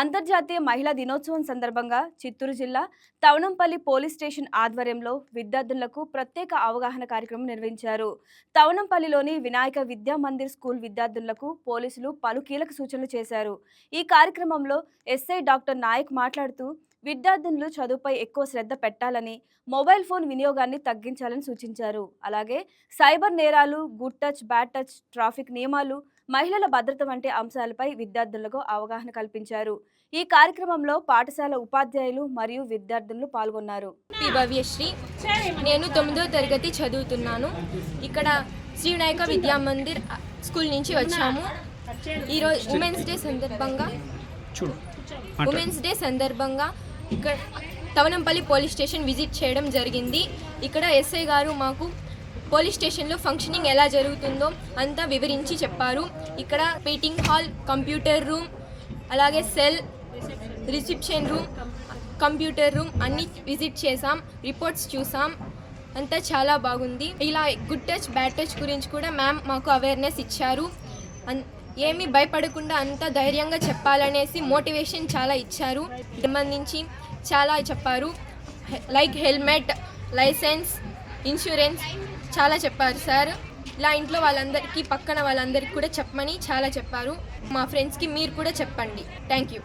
అంతర్జాతీయ మహిళా దినోత్సవం సందర్భంగా చిత్తూరు జిల్లా తవనంపల్లి పోలీస్ స్టేషన్ ఆధ్వర్యంలో విద్యార్థులకు ప్రత్యేక అవగాహన కార్యక్రమం నిర్వహించారు. తవనంపల్లిలోని వినాయక విద్యా మందిర్ స్కూల్ విద్యార్థులకు పోలీసులు పలు కీలక సూచనలు చేశారు. ఈ కార్యక్రమంలో ఎస్ఐ డాక్టర్ నాయక్ మాట్లాడుతూ విద్యార్థులు చదువుపై ఎక్కువ శ్రద్ధ పెట్టాలని, మొబైల్ ఫోన్ వినియోగాన్ని తగ్గించాలని సూచించారు. అలాగే సైబర్ నేరాలు, good touch, bad touch, traffic నియమాలు, మహిళల భద్రత వంటి అంశాలపై విద్యార్థులకు అవగాహన కల్పించారు. ఈ కార్యక్రమంలో పాఠశాల ఉపాధ్యాయులు మరియు విద్యార్థులు పాల్గొన్నారు. భవ్యశ్రీ, నేను 9వ తరగతి చదువుతున్నాను. ఇక్కడ శ్రీ వినాయక విద్యా మందిర్ స్కూల్ నుంచి వచ్చాము. ఈరోజు ఉమెన్స్ డే సందర్భంగా ఇక్కడ తవనంపల్లి పోలీస్ స్టేషన్ విజిట్ చేయడం జరిగింది. ఇక్కడ ఎస్ఐ గారు మాకు పోలీస్ స్టేషన్లో ఫంక్షనింగ్ ఎలా జరుగుతుందో అంతా వివరించి చెప్పారు. ఇక్కడ మీటింగ్ హాల్, కంప్యూటర్ రూమ్, అలాగే cell, reception room, computer room అన్నీ విజిట్ చేసాం, రిపోర్ట్స్ చూసాం. అంతా చాలా బాగుంది. ఇలా గుడ్ టచ్, బ్యాడ్ టచ్ గురించి కూడా మ్యామ్ మాకు అవేర్నెస్ ఇచ్చారు. ఏమీ భయపడకుండా అంతా ధైర్యంగా చెప్పాలనేసి మోటివేషన్ చాలా ఇచ్చారు. సంబంధించి చాలా చెప్పారు. లైక్ హెల్మెట్, లైసెన్స్, ఇన్సూరెన్స్ చాలా చెప్పారు సార్. ఇలా ఇంట్లో వాళ్ళందరికీ, పక్కన వాళ్ళందరికీ కూడా చెప్పమని చాలా చెప్పారు. మా ఫ్రెండ్స్కి మీరు కూడా చెప్పండి. Thank you.